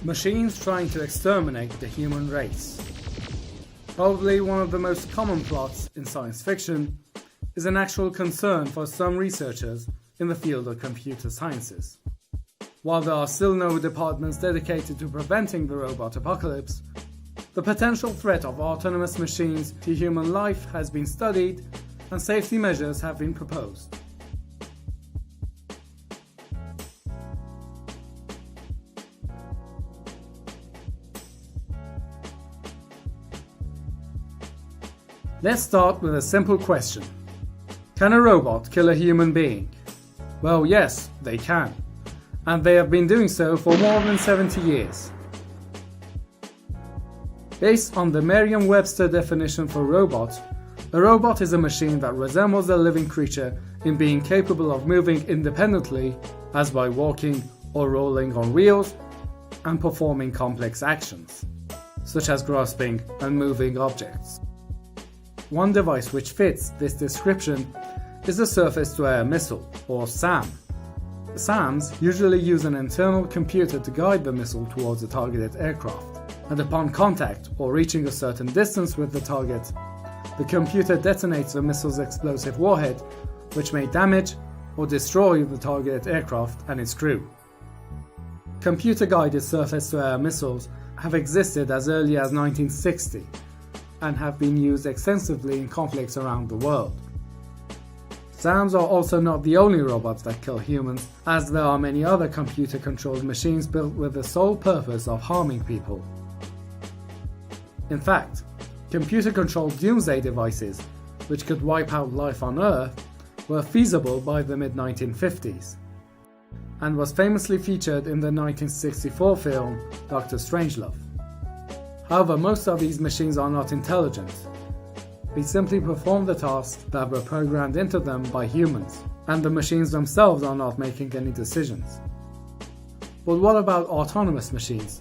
Machines trying to exterminate the human race. Probably one of the most common plots in science fiction is an actual concern for some researchers in the field of computer sciences. While there are still no departments dedicated to preventing the robot apocalypse, the potential threat of autonomous machines to human life has been studied and safety measures have been proposed. Let's start with a simple question. Can a robot kill a human being? Well, yes, they can. And they have been doing so for more than 70 years. Based on the Merriam-Webster definition for robot, a robot is a machine that resembles a living creature in being capable of moving independently, as by walking or rolling on wheels, and performing complex actions, such as grasping and moving objects. One device which fits this description is the surface-to-air missile, or SAM. SAMs usually use an internal computer to guide the missile towards a targeted aircraft, and upon contact or reaching a certain distance with the target, the computer detonates the missile's explosive warhead, which may damage or destroy the targeted aircraft and its crew. Computer-guided surface-to-air missiles have existed as early as 1960 and have been used extensively in conflicts around the world. SAMs are also not the only robots that kill humans, as there are many other computer-controlled machines built with the sole purpose of harming people. In fact, computer-controlled doomsday devices, which could wipe out life on Earth, were feasible by the mid-1950s, and was famously featured in the 1964 film Dr. Strangelove. However, most of these machines are not intelligent. They simply perform the tasks that were programmed into them by humans, and the machines themselves are not making any decisions. But what about autonomous machines?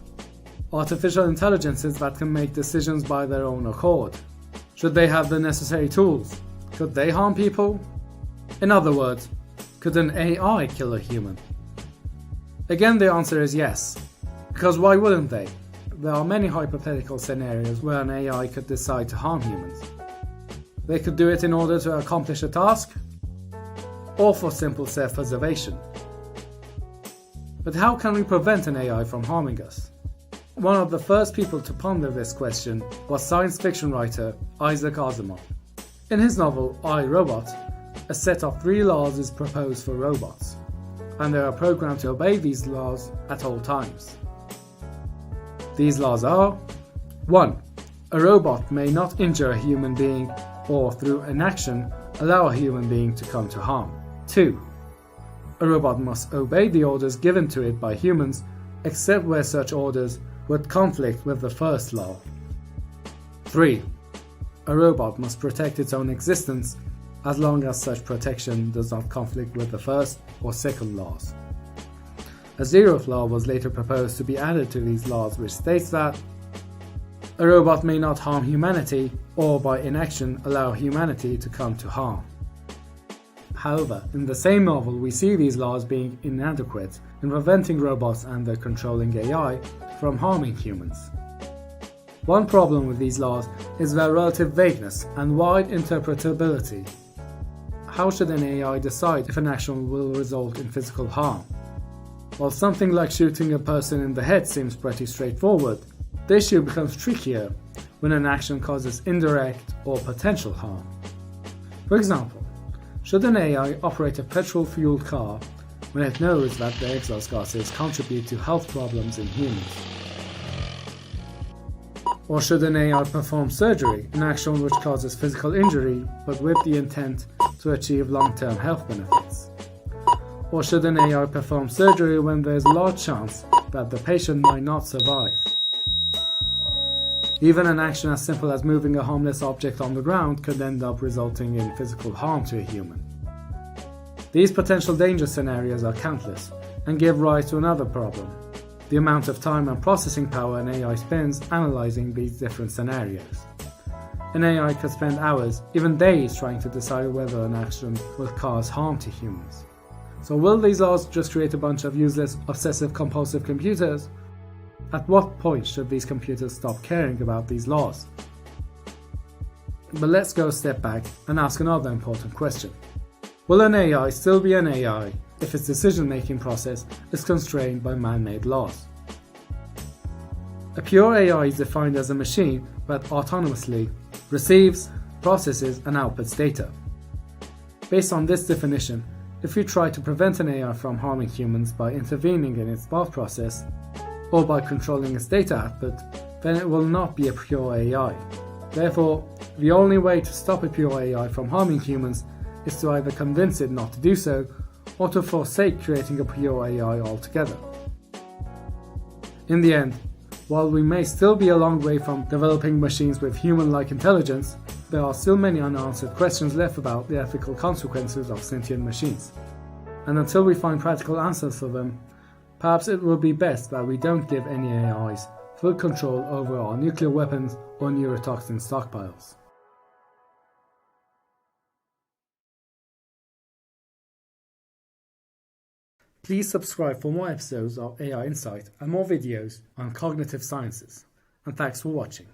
Artificial intelligences that can make decisions by their own accord. Should they have the necessary tools? Could they harm people? In other words, could an AI kill a human? Again, the answer is yes, because why wouldn't they? There are many hypothetical scenarios where an AI could decide to harm humans. They could do it in order to accomplish a task, or for simple self-preservation. But how can we prevent an AI from harming us? One of the first people to ponder this question was science fiction writer Isaac Asimov. In his novel I, Robot, a set of 3 laws is proposed for robots, and they are programmed to obey these laws at all times. These laws are: 1. A robot may not injure a human being or, through an action, allow a human being to come to harm. 2. A robot must obey the orders given to it by humans, except where such orders would conflict with the first law. 3. A robot must protect its own existence as long as such protection does not conflict with the first or second laws. A 0th law was later proposed to be added to these laws, which states that a robot may not harm humanity or by inaction allow humanity to come to harm. However, in the same novel we see these laws being inadequate in preventing robots and their controlling AI from harming humans. One problem with these laws is their relative vagueness and wide interpretability. How should an AI decide if an action will result in physical harm? While something like shooting a person in the head seems pretty straightforward, the issue becomes trickier when an action causes indirect or potential harm. For example, should an AI operate a petrol-fueled car when it knows that the exhaust gases contribute to health problems in humans? Or should an AI perform surgery, an action which causes physical injury but with the intent to achieve long-term health benefits? Or should an AI perform surgery when there is a large chance that the patient might not survive? Even an action as simple as moving a harmless object on the ground could end up resulting in physical harm to a human. These potential danger scenarios are countless and give rise to another problem: the amount of time and processing power an AI spends analyzing these different scenarios. An AI could spend hours, even days, trying to decide whether an action will cause harm to humans. So will these laws just create a bunch of useless, obsessive-compulsive computers? At what point should these computers stop caring about these laws? But let's go a step back and ask another important question. Will an AI still be an AI if its decision-making process is constrained by man-made laws? A pure AI is defined as a machine that autonomously receives, processes, and outputs data. Based on this definition, if you try to prevent an AI from harming humans by intervening in its thought process, or by controlling its data output, then it will not be a pure AI. Therefore, the only way to stop a pure AI from harming humans is to either convince it not to do so, or to forsake creating a pure AI altogether. In the end, while we may still be a long way from developing machines with human-like intelligence, there are still many unanswered questions left about the ethical consequences of sentient machines. And until we find practical answers for them, perhaps it will be best that we don't give any AIs full control over our nuclear weapons or neurotoxin stockpiles. Please subscribe for more episodes of AI Insight and more videos on cognitive sciences. And thanks for watching.